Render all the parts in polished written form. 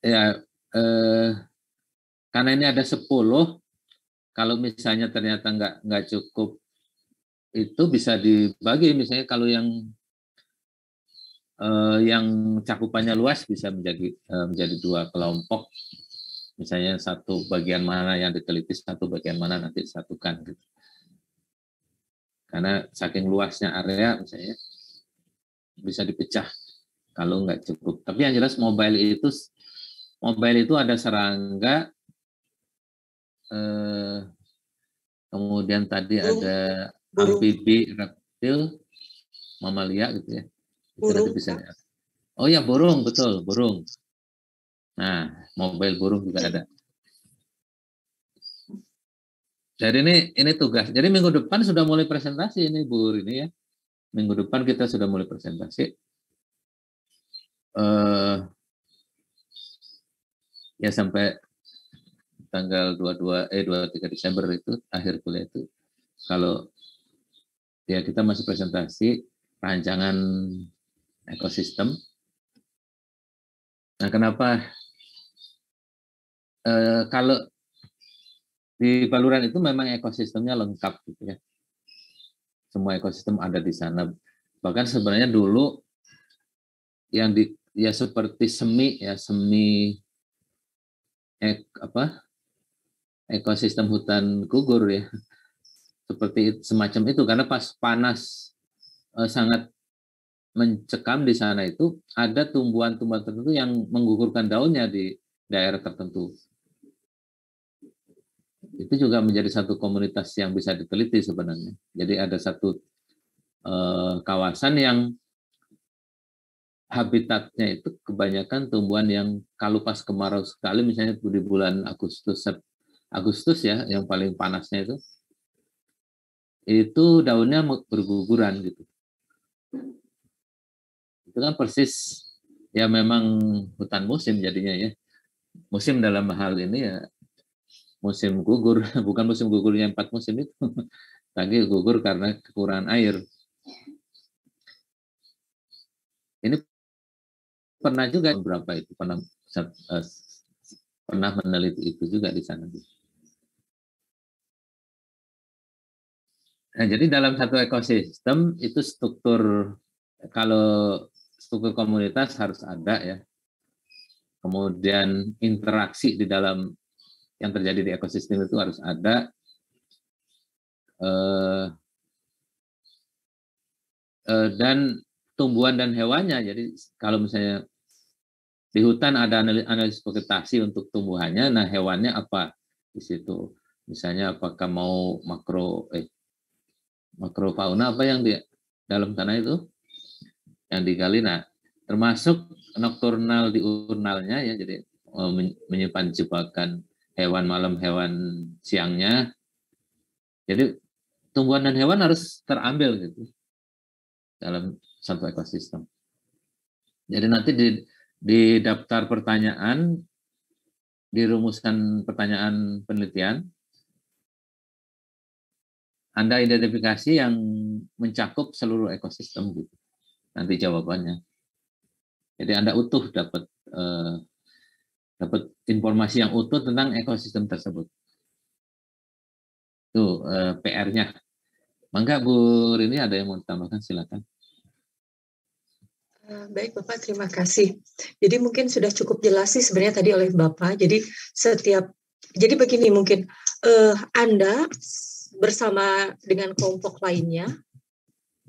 Ya, karena ini ada 10, kalau misalnya ternyata nggak cukup, itu bisa dibagi. Misalnya kalau yang cakupannya luas bisa menjadi 2 kelompok. Misalnya satu bagian mana yang diteliti, satu bagian mana nanti disatukan gitu. Karena saking luasnya area misalnya bisa dipecah kalau nggak cukup. Tapi yang jelas mobile itu ada serangga, kemudian tadi ada amfibi, reptil, mamalia gitu ya. Itu nanti bisa lihat. Oh ya, burung, betul, burung. Nah, mobile burung juga ada. Jadi ini tugas. Jadi minggu depan sudah mulai presentasi ini Bu Rini ya. Minggu depan kita sudah mulai presentasi. Ya sampai tanggal 23 Desember itu akhir kuliah itu. Kalau ya kita masih presentasi rancangan ekosistem. Nah, kenapa kalau di Baluran itu memang ekosistemnya lengkap gitu ya. Semua ekosistem ada di sana. Bahkan sebenarnya dulu yang seperti semi ekosistem hutan gugur ya. Seperti semacam itu karena pas panas sangat mencekam di sana itu ada tumbuhan-tumbuhan tertentu yang menggugurkan daunnya di daerah tertentu. Itu juga menjadi satu komunitas yang bisa diteliti sebenarnya. Jadi ada satu kawasan yang habitatnya itu kebanyakan tumbuhan yang kalau pas kemarau sekali, misalnya di bulan Agustus ya, yang paling panasnya itu daunnya berguguran gitu. Itu kan persis ya memang hutan musim jadinya ya. Musim dalam hal ini ya musim gugur, bukan musim gugurnya 4 musim itu. Lagi gugur karena kekurangan air. Ini pernah juga beberapa itu pernah meneliti itu juga di sana. Nah, jadi dalam satu ekosistem itu kalau struktur komunitas harus ada ya. Kemudian interaksi di dalam yang terjadi di ekosistem itu harus ada. Dan tumbuhan dan hewannya. Jadi kalau misalnya di hutan ada analisis vegetasi untuk tumbuhannya, nah hewannya apa di situ? Misalnya apakah mau makrofauna apa yang di dalam tanah itu yang digali. Nah, termasuk nokturnal diurnalnya ya, jadi menyimpan jebakan hewan malam, hewan siangnya. Jadi tumbuhan dan hewan harus terambil gitu dalam satu ekosistem. Jadi nanti di daftar pertanyaan dirumuskan pertanyaan penelitian. Anda identifikasi yang mencakup seluruh ekosistem gitu. Nanti jawabannya. Jadi Anda utuh dapat informasi yang utuh tentang ekosistem tersebut. Itu PR-nya. Mangga Bu Rini ada yang mau ditambahkan, silakan. Baik Bapak, terima kasih. Jadi mungkin sudah cukup jelas sih sebenarnya tadi oleh Bapak. Jadi begini mungkin Anda bersama dengan kelompok lainnya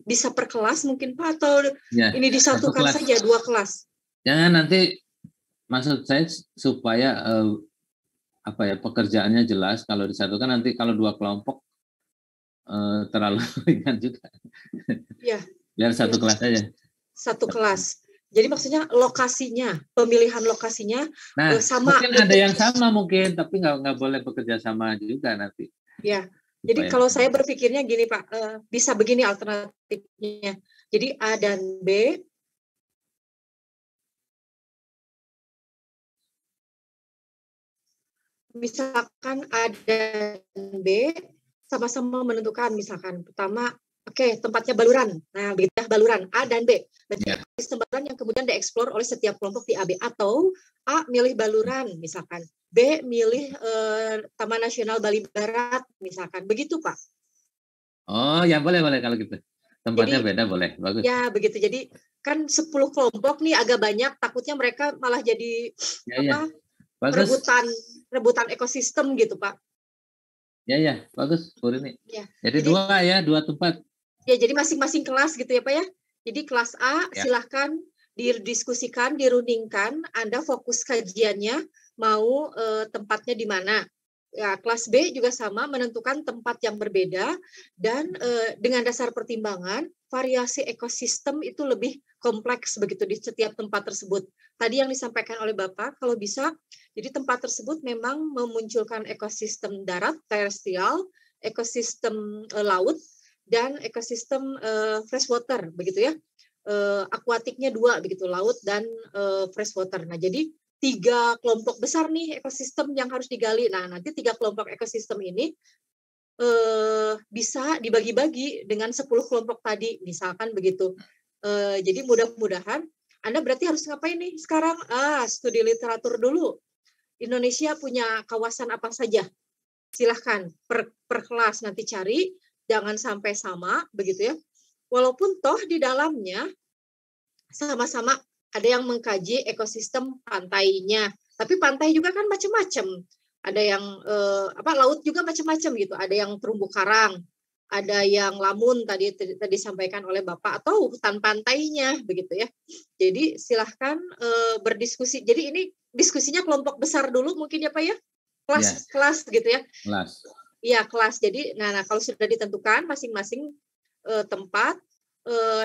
bisa per kelas mungkin Pak, atau ya, ini disatukan saja 2 kelas? Jangan, nanti maksud saya supaya pekerjaannya jelas. Kalau disatukan nanti kalau 2 kelompok terlalu ringan juga. Ya. Biar satu kelas aja. Satu kelas. Jadi maksudnya lokasinya, pemilihan lokasinya sama. Mungkin ada yang sama mungkin, tapi nggak boleh bekerja sama juga nanti. Ya. Jadi kalau saya berpikirnya gini Pak, bisa begini alternatifnya. Jadi A dan B. Misalkan A dan B sama-sama menentukan, misalkan pertama, oke, tempatnya Baluran. Nah, begitu Baluran A dan B. Ya. ekosistem baluran yang kemudian dieksplor oleh setiap kelompok di AB, atau A milih baluran misalkan, B milih Taman Nasional Bali Barat misalkan, begitu Pak. Oh ya, boleh kalau gitu. Tempatnya Jadi, beda boleh, bagus. Ya begitu. Jadi kan 10 kelompok nih agak banyak, takutnya mereka malah jadi Ya, bagus. rebutan ekosistem gitu Pak. Ya, bagus Bu Rini. Ya. Jadi dua tempat. Ya, jadi masing-masing kelas gitu ya Pak ya. Jadi kelas A silahkan didiskusikan, dirundingkan, Anda fokus kajiannya mau tempatnya di mana. Ya, kelas B juga sama, menentukan tempat yang berbeda, dan dengan dasar pertimbangan variasi ekosistem itu lebih kompleks begitu di setiap tempat tersebut. Tadi yang disampaikan oleh Bapak, kalau bisa, jadi tempat tersebut memang memunculkan ekosistem darat, terestrial, ekosistem laut, dan ekosistem freshwater begitu ya. Akuatiknya 2 begitu, laut dan freshwater. Nah, jadi 3 kelompok besar nih ekosistem yang harus digali. Nah, nanti 3 kelompok ekosistem ini bisa dibagi-bagi dengan 10 kelompok tadi, misalkan begitu. Jadi mudah-mudahan Anda berarti harus ngapain nih sekarang? Studi literatur dulu. Indonesia punya kawasan apa saja? Silahkan per kelas nanti cari, jangan sampai sama begitu ya. Walaupun toh di dalamnya sama-sama ada yang mengkaji ekosistem pantainya, tapi pantai juga kan macam-macam. Ada yang laut juga macam-macam gitu. Ada yang terumbu karang, ada yang lamun tadi disampaikan oleh Bapak, atau hutan pantainya begitu ya. Jadi silahkan berdiskusi. Jadi ini diskusinya kelompok besar dulu mungkin ya Pak ya. Kelas gitu ya. Kelas. Iya, kelas. Jadi nah kalau sudah ditentukan masing-masing tempat,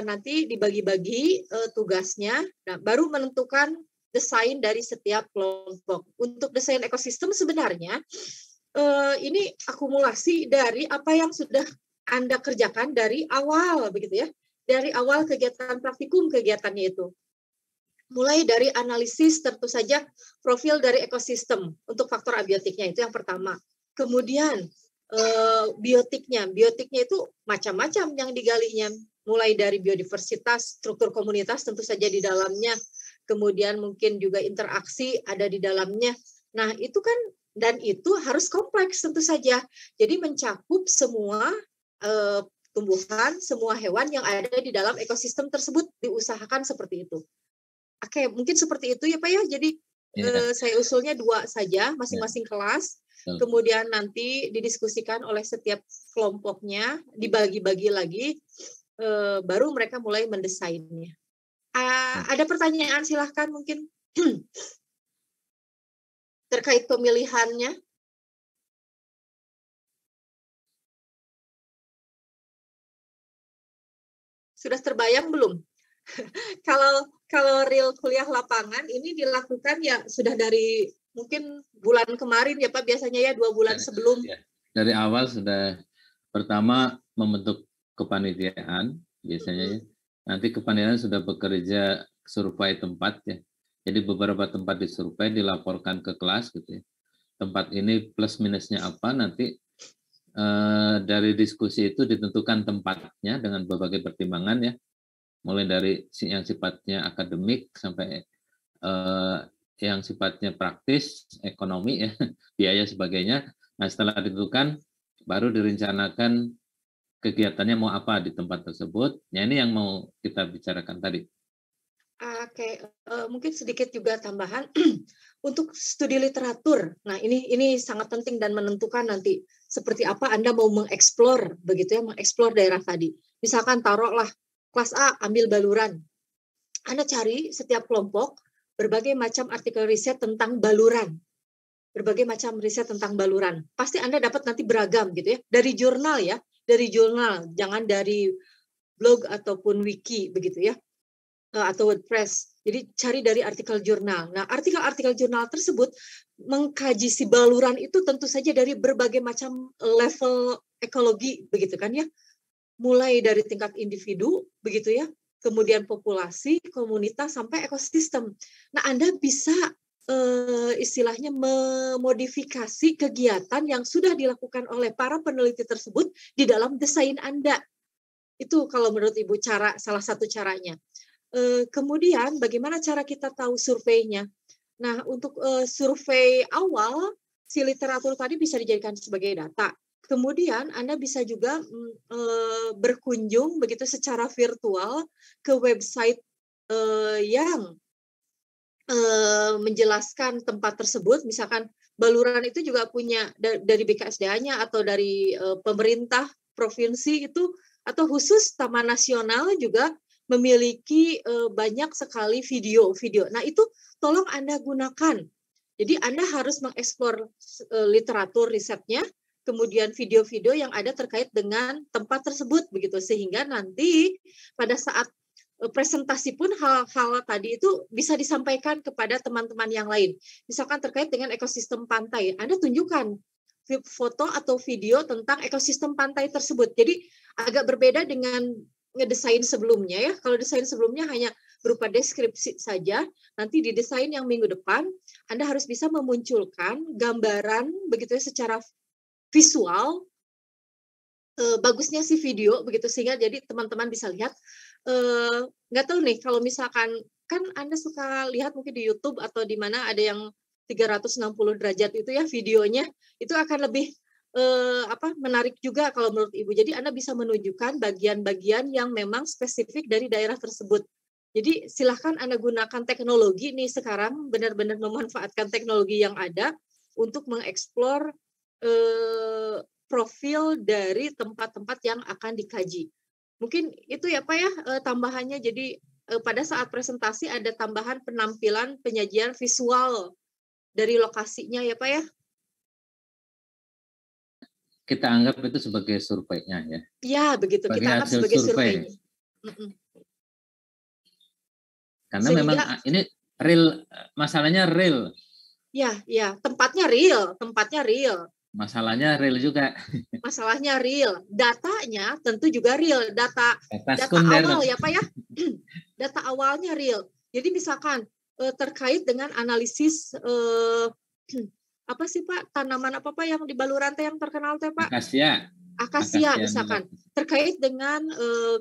nanti dibagi-bagi tugasnya, nah baru menentukan desain dari setiap kelompok. Untuk desain ekosistem sebenarnya ini akumulasi dari apa yang sudah Anda kerjakan dari awal begitu ya. Dari awal kegiatan praktikum kegiatannya itu. Mulai dari analisis tentu saja profil dari ekosistem untuk faktor abiotiknya, itu yang pertama. Kemudian biotiknya itu macam-macam yang digalinya, mulai dari biodiversitas, struktur komunitas tentu saja di dalamnya, kemudian mungkin juga interaksi ada di dalamnya. Nah itu kan, dan itu harus kompleks tentu saja, jadi mencakup semua tumbuhan, semua hewan yang ada di dalam ekosistem tersebut, diusahakan seperti itu. Oke, mungkin seperti itu ya Pak ya. Jadi saya usulnya 2 saja, masing-masing kelas. Kemudian nanti didiskusikan oleh setiap kelompoknya, dibagi-bagi lagi, baru mereka mulai mendesainnya. Ada pertanyaan silahkan mungkin terkait pemilihannya. Sudah terbayang belum? Kalau real kuliah lapangan ini dilakukan ya sudah dari mungkin bulan kemarin ya Pak, biasanya ya 2 bulan sebelum. Dari awal sudah pertama membentuk kepanitiaan biasanya ya. Nanti kepanitiaan sudah bekerja survei tempat ya. Jadi beberapa tempat disurvei, dilaporkan ke kelas gitu ya. Tempat ini plus minusnya apa, nanti dari diskusi itu ditentukan tempatnya dengan berbagai pertimbangan ya. Mulai dari yang sifatnya akademik sampai yang sifatnya praktis, ekonomi ya, biaya sebagainya. Nah, setelah ditentukan baru direncanakan kegiatannya mau apa di tempat tersebut. Ya ini yang mau kita bicarakan tadi. Oke, mungkin sedikit juga tambahan untuk studi literatur. Nah, ini sangat penting dan menentukan nanti seperti apa Anda mau mengeksplor begitu ya, mengeksplor daerah tadi. Misalkan taruhlah kelas A ambil baluran. Anda cari setiap kelompok berbagai macam artikel riset tentang baluran. Berbagai macam riset tentang baluran. Pasti Anda dapat nanti beragam gitu ya. Dari jurnal ya, dari jurnal, jangan dari blog ataupun wiki begitu ya. Atau WordPress. Jadi cari dari artikel jurnal. Nah, artikel-artikel jurnal tersebut mengkaji si baluran itu tentu saja dari berbagai macam level ekologi begitu kan ya. Mulai dari tingkat individu, begitu ya, kemudian populasi, komunitas, sampai ekosistem. Nah, Anda bisa istilahnya memodifikasi kegiatan yang sudah dilakukan oleh para peneliti tersebut di dalam desain Anda. Itu kalau menurut Ibu salah satu caranya. Kemudian bagaimana cara kita tahu surveinya? Nah, untuk survei awal, si literatur tadi bisa dijadikan sebagai data. Kemudian Anda bisa juga berkunjung begitu secara virtual ke website yang menjelaskan tempat tersebut. Misalkan Baluran itu juga punya dari BKSDA-nya atau dari pemerintah provinsi itu, atau khusus Taman Nasional juga memiliki banyak sekali video-video. Nah, itu tolong Anda gunakan. Jadi Anda harus mengeksplor literatur risetnya, kemudian video-video yang ada terkait dengan tempat tersebut begitu, sehingga nanti pada saat presentasi pun hal-hal tadi itu bisa disampaikan kepada teman-teman yang lain. Misalkan terkait dengan ekosistem pantai, Anda tunjukkan foto atau video tentang ekosistem pantai tersebut. Jadi agak berbeda dengan ngedesain sebelumnya ya. Kalau desain sebelumnya hanya berupa deskripsi saja, nanti di desain yang minggu depan Anda harus bisa memunculkan gambaran begitu ya secara visual, bagusnya si video begitu, sehingga jadi teman-teman bisa lihat. Nggak tahu nih kalau misalkan kan Anda suka lihat mungkin di YouTube atau di mana ada yang 360 derajat itu ya videonya, itu akan lebih menarik juga kalau menurut Ibu. Jadi Anda bisa menunjukkan bagian-bagian yang memang spesifik dari daerah tersebut. Jadi silahkan Anda gunakan teknologi nih sekarang, benar-benar memanfaatkan teknologi yang ada untuk mengeksplor profil dari tempat-tempat yang akan dikaji. Mungkin itu ya Pak ya tambahannya. Jadi pada saat presentasi ada tambahan penampilan penyajian visual dari lokasinya ya Pak ya. Kita anggap itu sebagai surveinya ya. Ya begitu, sebagai kita anggap hasil sebagai survei. surveinya. Karena Sehingga, memang ini real, masalahnya real. Ya, tempatnya real. Masalahnya real juga. Masalahnya real, datanya tentu juga real, data sekunder. awal ya Pak ya. Data awalnya real. Jadi misalkan terkait dengan analisis apa sih Pak, tanaman apa Pak yang di Baluran teh yang terkenal teh Pak? Akasia misalkan. Terkait dengan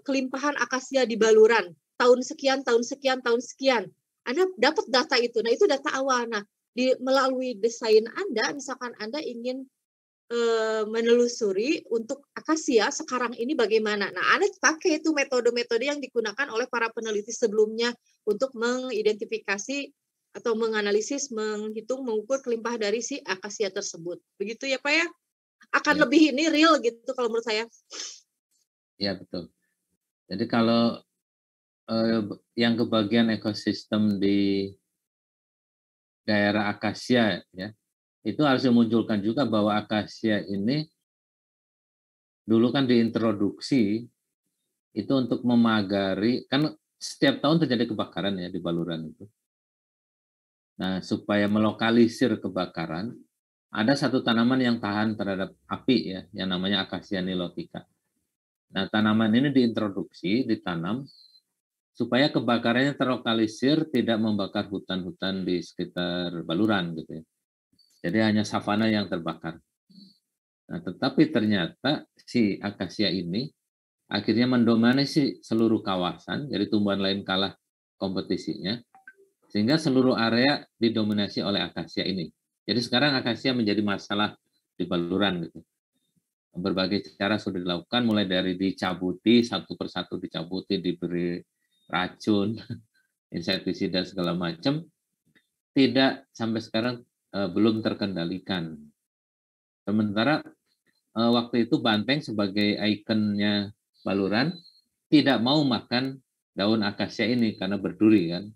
kelimpahan akasia di Baluran tahun sekian. Anda dapat data itu. Nah, itu data awal. Nah, melalui desain Anda, misalkan Anda ingin menelusuri untuk akasia sekarang ini bagaimana. Nah, Anda pakai itu metode-metode yang digunakan oleh para peneliti sebelumnya untuk mengidentifikasi atau menganalisis, menghitung, mengukur kelimpahan dari si akasia tersebut. Begitu ya Pak ya? Akan ya. Lebih ini real gitu kalau menurut saya. Ya betul. Jadi kalau yang kebagian ekosistem di daerah akasia ya, itu harus dimunculkan juga bahwa akasia ini dulu kan diintroduksi itu untuk memagari, kan setiap tahun terjadi kebakaran ya di Baluran itu. Nah, supaya melokalisir kebakaran, ada satu tanaman yang tahan terhadap api ya, yang namanya Acacia nilotica. Nah, tanaman ini diintroduksi, ditanam, supaya kebakarannya terlokalisir, tidak membakar hutan-hutan di sekitar Baluran gitu ya. Jadi hanya savana yang terbakar. Nah, tetapi ternyata si akasia ini akhirnya mendominasi seluruh kawasan, jadi tumbuhan lain kalah kompetisinya, sehingga seluruh area didominasi oleh akasia ini. Jadi sekarang akasia menjadi masalah di Baluran gitu. Berbagai cara sudah dilakukan, mulai dari dicabuti, satu persatu dicabuti, diberi racun, insektisida segala macam, tidak sampai sekarang belum terkendalikan. Sementara waktu itu banteng sebagai ikonnya Baluran tidak mau makan daun akasia ini karena berduri kan,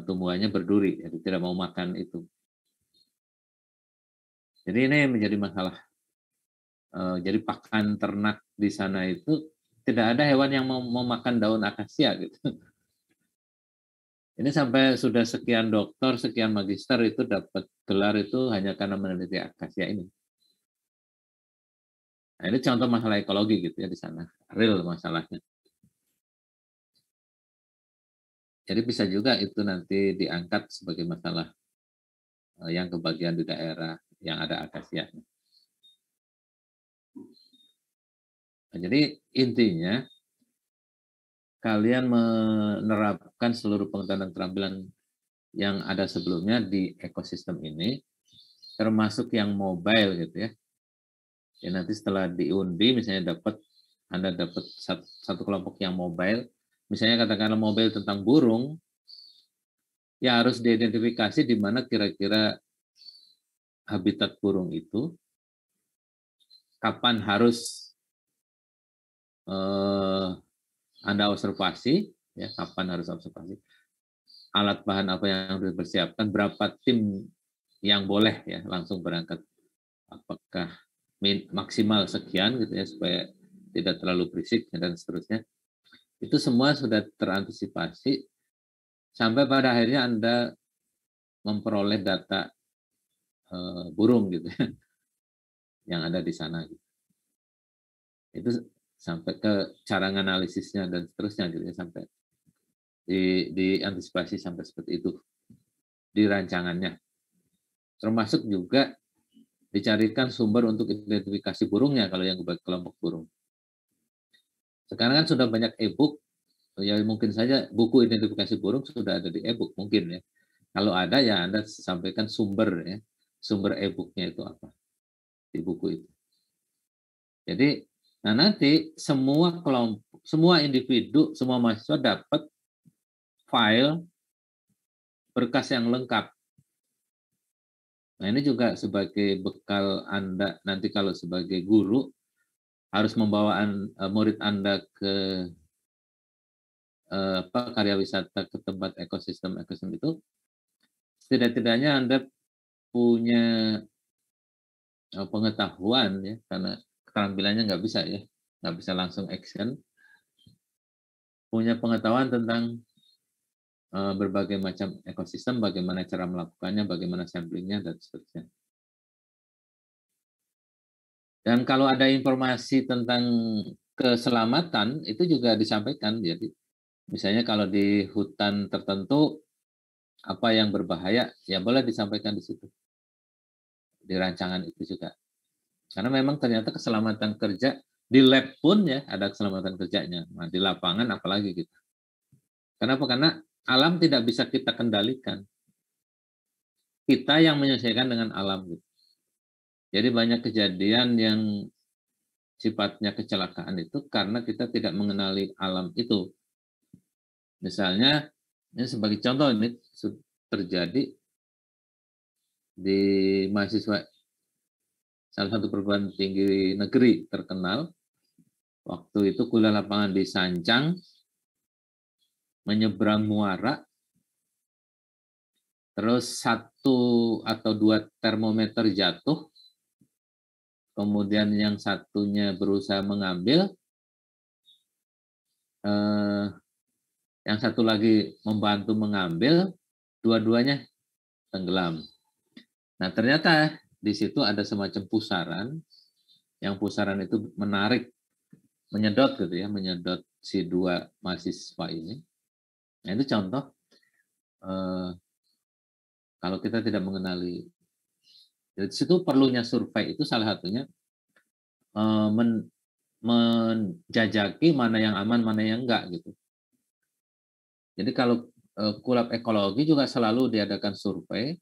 tumbuhannya berduri, jadi tidak mau makan itu. Jadi ini menjadi masalah. Jadi pakan ternak di sana itu tidak ada hewan yang mau makan daun akasia gitu. Ini sampai sudah sekian doktor, sekian magister itu dapat gelar itu hanya karena meneliti akasia ini. Nah, ini contoh masalah ekologi gitu ya di sana, real masalahnya. Jadi bisa juga itu nanti diangkat sebagai masalah yang kebagian di daerah yang ada akasianya. Nah, jadi intinya kalian menerapkan seluruh pengetahuan dan keterampilan yang ada sebelumnya di ekosistem ini, termasuk yang mobile gitu ya. Ya nanti setelah diundi misalnya Anda dapat satu kelompok yang mobile, misalnya katakanlah mobile tentang burung, ya harus diidentifikasi di mana kira-kira habitat burung itu, kapan harus Anda observasi, ya kapan harus observasi, alat bahan apa yang harus dipersiapkan, berapa tim yang boleh ya langsung berangkat, apakah maksimal sekian gitu ya supaya tidak terlalu berisik dan seterusnya. Itu semua sudah terantisipasi sampai pada akhirnya Anda memperoleh data burung gitu ya, yang ada di sana. Gitu. Itu sampai ke cara analisisnya dan seterusnya gitu ya, sampai diantisipasi sampai seperti itu di rancangannya. Termasuk juga dicarikan sumber untuk identifikasi burungnya kalau yang kelompok burung. Sekarang kan sudah banyak e-book, ya mungkin saja buku identifikasi burung sudah ada di e-book mungkin ya. Kalau ada ya Anda sampaikan sumber ya, sumber e-booknya itu apa di buku itu. Jadi nah nanti semua kelompok, semua individu, semua mahasiswa dapat file berkas yang lengkap. Nah ini juga sebagai bekal Anda nanti kalau sebagai guru harus membawa murid Anda ke karya wisata ke tempat ekosistem itu, setidak-tidaknya Anda punya pengetahuan ya, karena keterampilannya nggak bisa ya, nggak bisa langsung action, punya pengetahuan tentang berbagai macam ekosistem, bagaimana cara melakukannya, bagaimana samplingnya dan seterusnya. Dan kalau ada informasi tentang keselamatan itu juga disampaikan. Jadi misalnya kalau di hutan tertentu apa yang berbahaya ya boleh disampaikan di situ, di rancangan itu juga. Karena memang ternyata keselamatan kerja di lab pun ya ada keselamatan kerjanya. Nah, di lapangan apalagi gitu. Kenapa? Karena alam tidak bisa kita kendalikan. Kita yang menyesuaikan dengan alam gitu. Jadi banyak kejadian yang sifatnya kecelakaan itu karena kita tidak mengenali alam itu. Misalnya, ini sebagai contoh ini terjadi di mahasiswa salah satu perguruan tinggi negeri terkenal. Waktu itu kuliah lapangan di Sancang, menyeberang muara, terus 1 atau 2 termometer jatuh, kemudian yang satunya berusaha mengambil, yang satu lagi membantu mengambil, dua-duanya tenggelam. Nah ternyata di situ ada semacam pusaran, yang pusaran itu menyedot gitu ya, menyedot si 2 mahasiswa ini. Nah itu contoh kalau kita tidak mengenali, di situ perlunya survei itu salah satunya menjajaki mana yang aman, mana yang enggak gitu. Jadi kalau kulab ekologi juga selalu diadakan survei.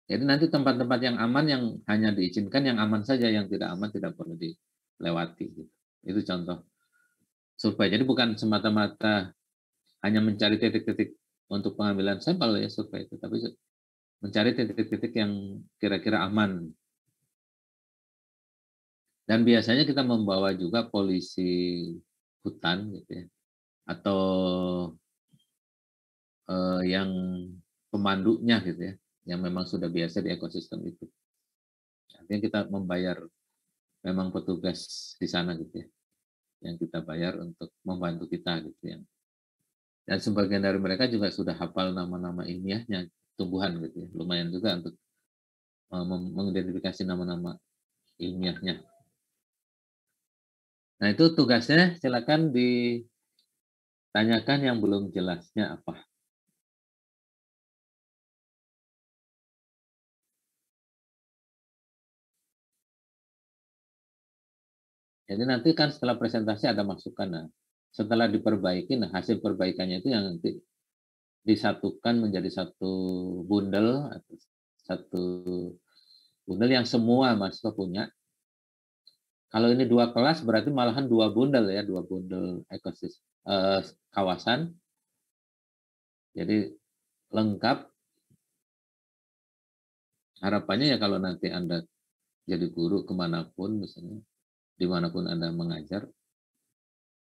Jadi nanti tempat-tempat yang aman yang hanya diizinkan yang aman saja, yang tidak aman tidak perlu dilewati. Gitu. Itu contoh survei. Jadi bukan semata-mata hanya mencari titik-titik untuk pengambilan sampel ya survei itu, tapi mencari titik-titik yang kira-kira aman. Dan biasanya kita membawa juga polisi hutan gitu ya, atau yang pemandunya gitu ya, yang memang sudah biasa di ekosistem itu. Artinya kita membayar memang petugas di sana gitu ya, yang kita bayar untuk membantu kita gitu ya. Dan sebagian dari mereka juga sudah hafal nama-nama ilmiahnya tumbuhan gitu ya, lumayan juga untuk mengidentifikasi nama-nama ilmiahnya. Nah itu tugasnya, silakan ditanyakan yang belum jelasnya apa. Jadi nanti kan setelah presentasi ada masukan. Nah, setelah diperbaiki, nah hasil perbaikannya itu yang nanti disatukan menjadi satu bundel atau satu bundel yang semua mahasiswa punya. Kalau ini 2 kelas berarti malahan 2 bundel ya, 2 bundel ekosistem kawasan. Jadi lengkap. Harapannya ya kalau nanti Anda jadi guru kemanapun, misalnya dimanapun Anda mengajar,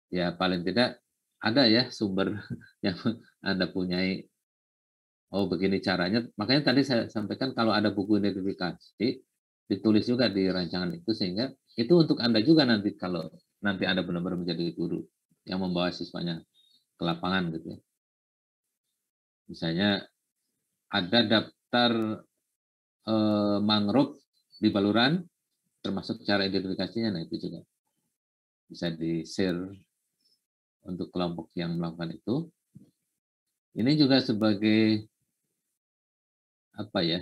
ya paling tidak ada ya sumber yang Anda punyai. Oh begini caranya. Makanya tadi saya sampaikan kalau ada buku identifikasi, ditulis juga di rancangan itu sehingga itu untuk Anda juga nanti kalau nanti Anda benar-benar menjadi guru yang membawa siswanya ke lapangan gitu ya. Misalnya ada daftar mangrove di Baluran termasuk cara identifikasinya, nah itu juga bisa di-share untuk kelompok yang melakukan itu. Ini juga sebagai apa ya?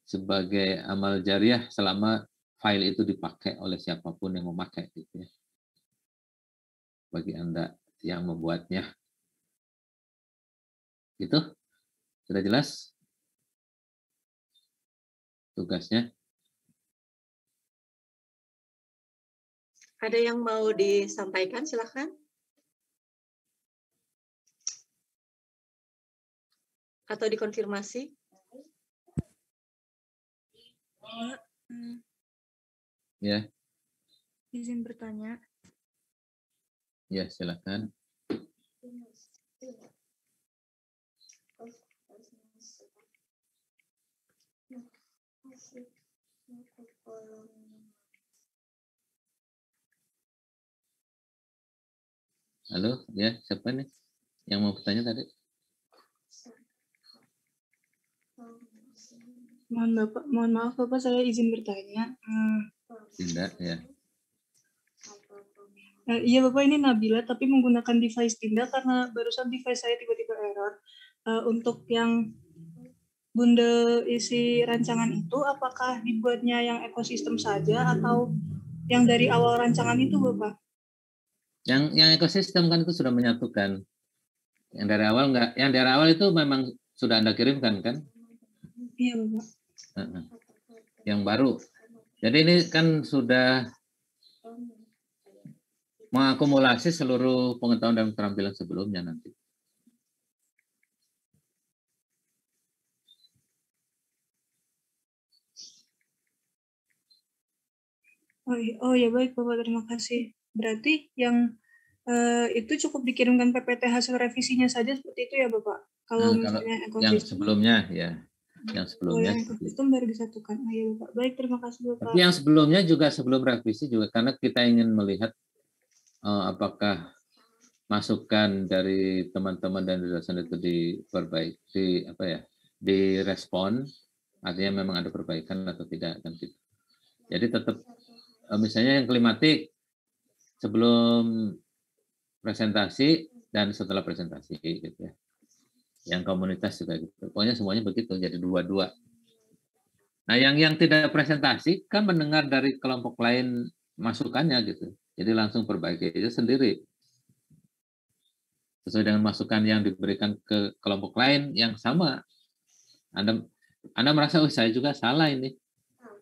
Sebagai amal jariah selama file itu dipakai oleh siapapun yang memakai gitu ya. Bagi Anda yang membuatnya. Itu sudah jelas tugasnya. Ada yang mau disampaikan, silahkan. Atau dikonfirmasi. Ya. Izin bertanya. Ya, silakan. Halo, ya, siapa nih yang mau bertanya tadi? Mohon maaf Bapak, saya izin bertanya. Tidak, ya. Iya Bapak, ini Nabila, tapi menggunakan device Tinda karena barusan device saya tiba-tiba error. Untuk yang bundel isi rancangan itu, apakah dibuatnya yang ekosistem saja atau yang dari awal rancangan itu Bapak? Yang ekosistem kan itu sudah menyatukan. Yang dari awal enggak, yang dari awal itu memang sudah Anda kirimkan kan? Iya Bapak. Yang baru. Jadi ini kan sudah mengakumulasi seluruh pengetahuan dan keterampilan sebelumnya nanti. Oh ya baik Bapak, terima kasih. Berarti yang itu cukup dikirimkan PPT hasil revisinya saja seperti itu ya Bapak? Kalau misalnya yang ekosistem. sebelumnya ya. Yang sebelumnya. Yang ekosistem baru disatukan. Oh ya Bapak. Baik, terima kasih Bapak. Tapi yang sebelumnya juga sebelum revisi juga karena kita ingin melihat apakah masukan dari teman-teman dan dosen itu diperbaiki, apa ya, direspon, artinya memang ada perbaikan atau tidak kan gitu. Jadi tetap misalnya yang klimatik sebelum presentasi dan setelah presentasi gitu ya. Yang komunitas juga gitu. Pokoknya semuanya begitu, jadi dua-dua. Nah, yang tidak presentasi kan mendengar dari kelompok lain masukannya gitu. Jadi langsung perbaiki aja sendiri. Sesuai dengan masukan yang diberikan ke kelompok lain yang sama. Anda merasa, oh saya juga salah ini.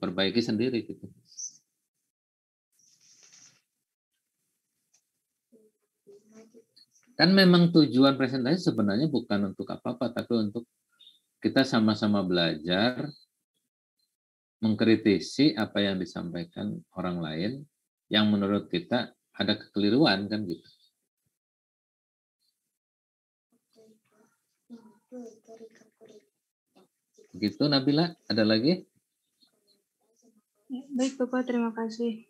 Perbaiki sendiri gitu. Kan memang tujuan presentasi sebenarnya bukan untuk apa-apa, tapi untuk kita sama-sama belajar, mengkritisi apa yang disampaikan orang lain, yang menurut kita ada kekeliruan kan gitu. Gitu Nabila, ada lagi? Baik Bapak, terima kasih.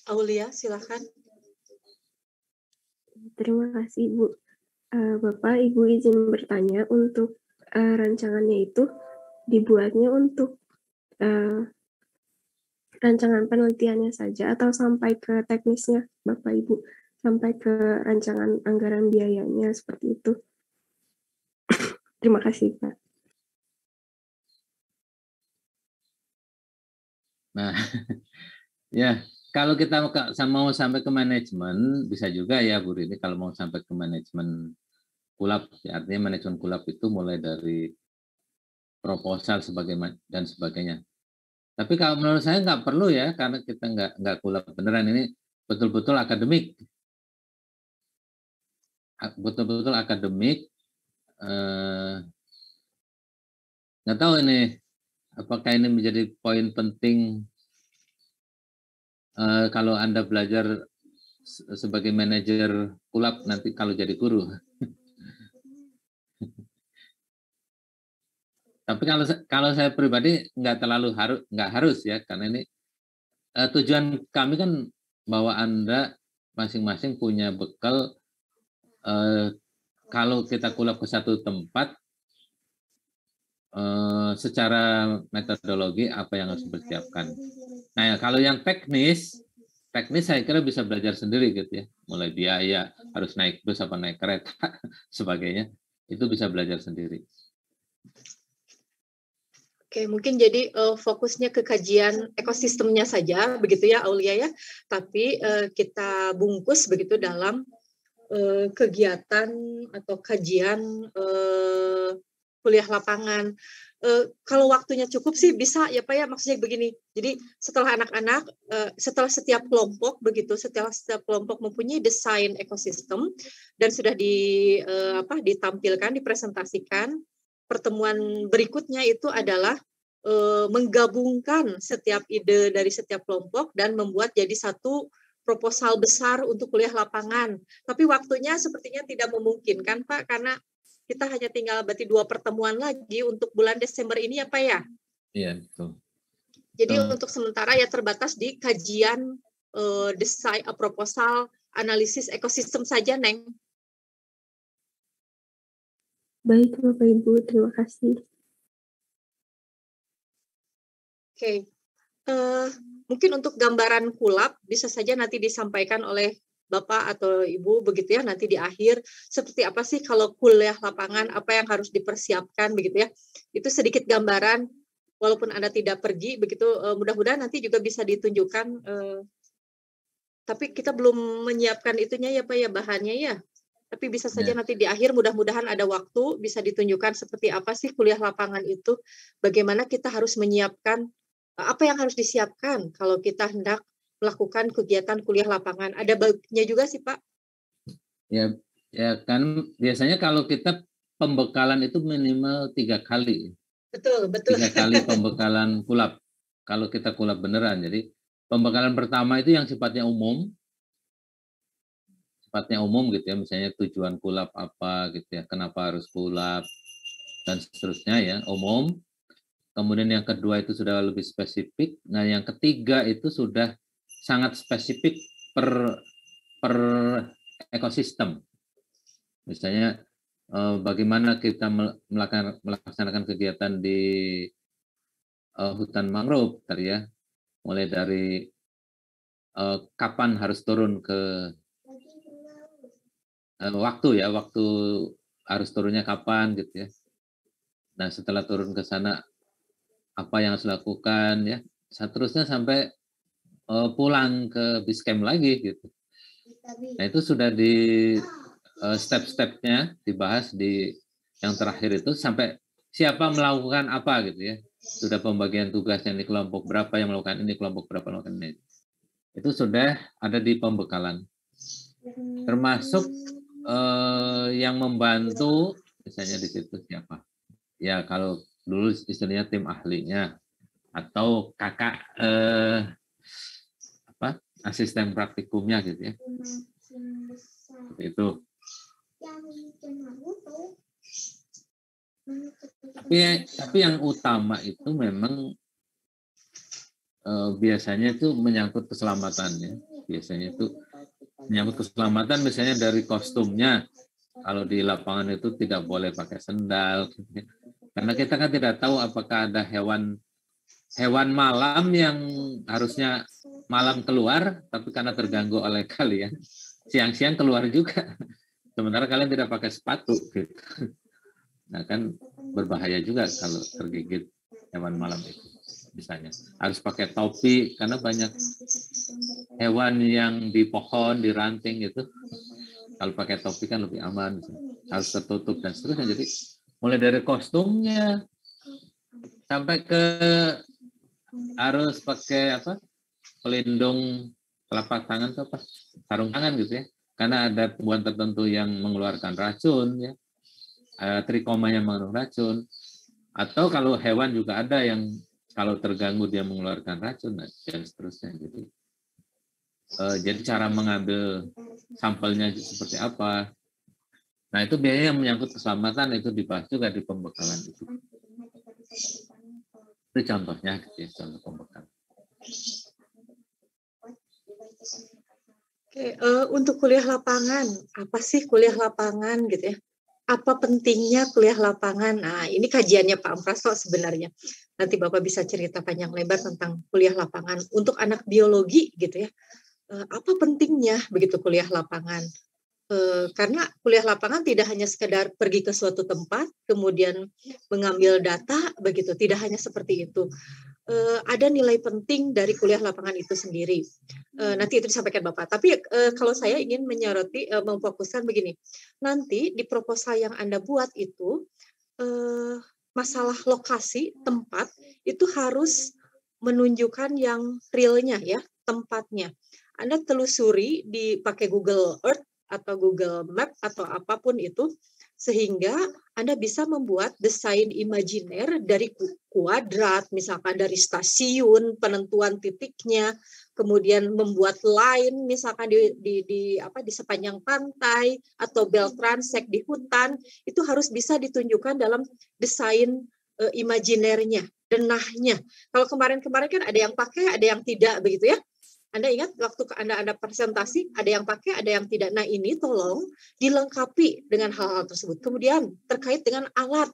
Aulia, silakan. Terima kasih Bu. Bapak, Ibu izin bertanya untuk rancangannya itu dibuatnya untuk rancangan penelitiannya saja atau sampai ke teknisnya Bapak Ibu, sampai ke rancangan anggaran biayanya seperti itu. Terima kasih Pak. Nah, ya kalau kita mau sampai ke manajemen, bisa juga ya Bu Rini, kalau mau sampai ke manajemen kulap, ya, artinya manajemen kulap itu mulai dari proposal dan sebagainya. Tapi kalau menurut saya nggak perlu ya, karena kita nggak kulap beneran, ini betul-betul akademik. Betul-betul akademik. Nggak tahu ini, apakah ini menjadi poin penting kalau Anda belajar sebagai manajer kulap nanti kalau jadi guru. Tapi kalau saya pribadi nggak harus ya, karena ini tujuan kami kan bahwa Anda masing-masing punya bekal. Kalau kita kulap ke satu tempat, secara metodologi apa yang harus dipersiapkan. Nah, ya, kalau yang teknis saya kira bisa belajar sendiri gitu ya. Mulai biaya, harus naik bus apa naik kereta, sebagainya, itu bisa belajar sendiri. Oke, mungkin jadi fokusnya ke kajian ekosistemnya saja, begitu ya Aulia ya. Tapi kita bungkus begitu dalam kegiatan atau kajian kuliah lapangan. Kalau waktunya cukup sih bisa ya Pak ya, maksudnya begini. Jadi setelah anak-anak, setelah setiap kelompok begitu, setelah setiap kelompok mempunyai desain ekosistem dan sudah ditampilkan, dipresentasikan, pertemuan berikutnya itu adalah menggabungkan setiap ide dari setiap kelompok dan membuat jadi satu proposal besar untuk kuliah lapangan. Tapi waktunya sepertinya tidak memungkinkan Pak, karena kita hanya tinggal berarti 2 pertemuan lagi untuk bulan Desember ini ya Pak ya? Iya, betul. Jadi untuk sementara ya terbatas di kajian desain proposal analisis ekosistem saja, Neng. Baik, Bapak Ibu, terima kasih. Oke. Mungkin untuk gambaran kulap bisa saja nanti disampaikan oleh Bapak atau Ibu begitu ya, nanti di akhir seperti apa sih kalau kuliah lapangan, apa yang harus dipersiapkan begitu ya. Itu sedikit gambaran, walaupun Anda tidak pergi begitu, mudah-mudahan nanti juga bisa ditunjukkan, tapi kita belum menyiapkan itunya ya Pak ya, bahannya ya. Tapi bisa saja nanti di akhir mudah-mudahan ada waktu bisa ditunjukkan seperti apa sih kuliah lapangan itu, bagaimana kita harus menyiapkan, apa yang harus disiapkan kalau kita hendak melakukan kegiatan kuliah lapangan. Ada baiknya juga sih Pak. Ya kan biasanya kalau kita pembekalan itu minimal 3 kali. Betul. 3 kali pembekalan kulap. Kalau kita kulap beneran. Jadi pembekalan pertama itu yang sifatnya umum gitu ya, misalnya tujuan kulap apa gitu ya, kenapa harus kulap dan seterusnya ya, umum. Kemudian yang kedua itu sudah lebih spesifik. Nah, yang ketiga itu sudah sangat spesifik per ekosistem. Misalnya bagaimana kita melaksanakan kegiatan di hutan mangrove tadi ya, mulai dari kapan harus turun ke waktu harus turunnya kapan gitu ya. Nah, setelah turun ke sana apa yang harus dilakukan ya, seterusnya sampai pulang ke base camp lagi gitu. Nah, itu sudah di step-stepnya dibahas di yang terakhir itu, sampai siapa melakukan apa gitu ya. Sudah pembagian tugas yang di kelompok berapa yang melakukan ini, kelompok berapa melakukan ini. Itu sudah ada di pembekalan. Termasuk yang membantu, misalnya di situ siapa? Ya kalau dulu istilahnya tim ahlinya atau kakak asisten praktikumnya gitu ya. Seperti itu. Tapi yang utama itu memang biasanya itu menyangkut keselamatan ya. Biasanya itu menyangkut keselamatan, misalnya dari kostumnya. Kalau di lapangan itu tidak boleh pakai sendal. Karena kita kan tidak tahu apakah ada hewan malam yang harusnya malam keluar, tapi karena terganggu oleh kalian, siang-siang keluar juga. Sementara kalian tidak pakai sepatu. Gitu. Nah kan berbahaya juga kalau tergigit hewan malam itu. misalnya. Harus pakai topi karena banyak hewan yang di pohon, di ranting itu. Kalau pakai topi kan lebih aman, harus tertutup dan seterusnya. Jadi mulai dari kostumnya sampai ke harus pakai pelindung telapak tangan atau sarung tangan gitu ya. Karena ada tumbuhan tertentu yang mengeluarkan racun ya. Trikoma yang mengandung racun. Atau kalau hewan juga ada yang kalau terganggu dia mengeluarkan racun dan seterusnya. Jadi cara mengambil sampelnya seperti apa. Nah, itu biasanya yang menyangkut keselamatan itu dibahas juga di pembekalan itu. Itu contohnya, gitu ya, contoh pembekalan. Oke, untuk kuliah lapangan, apa sih kuliah lapangan gitu ya? Apa pentingnya kuliah lapangan? Nah, ini kajiannya Pak Amprasto sebenarnya. Nanti Bapak bisa cerita panjang lebar tentang kuliah lapangan. Untuk anak biologi gitu ya, apa pentingnya begitu kuliah lapangan? Karena kuliah lapangan tidak hanya sekedar pergi ke suatu tempat, kemudian mengambil data, begitu. Tidak hanya seperti itu. Ada nilai penting dari kuliah lapangan itu sendiri. Nanti itu disampaikan Bapak. Tapi kalau saya ingin menyoroti, memfokuskan begini. Nanti di proposal yang Anda buat itu, masalah lokasi, tempat, itu harus menunjukkan yang realnya ya, tempatnya. Anda telusuri pakai Google Earth atau Google Map atau apapun itu, sehingga Anda bisa membuat desain imajiner dari kuadrat, misalkan dari stasiun, penentuan titiknya, kemudian membuat line, misalkan di sepanjang pantai atau belt transect di hutan, itu harus bisa ditunjukkan dalam desain imajinernya, denahnya. Kalau kemarin-kemarin kan ada yang pakai, ada yang tidak, begitu ya. Anda ingat waktu Anda presentasi, ada yang pakai, ada yang tidak. Nah, ini tolong dilengkapi dengan hal-hal tersebut. Kemudian terkait dengan alat,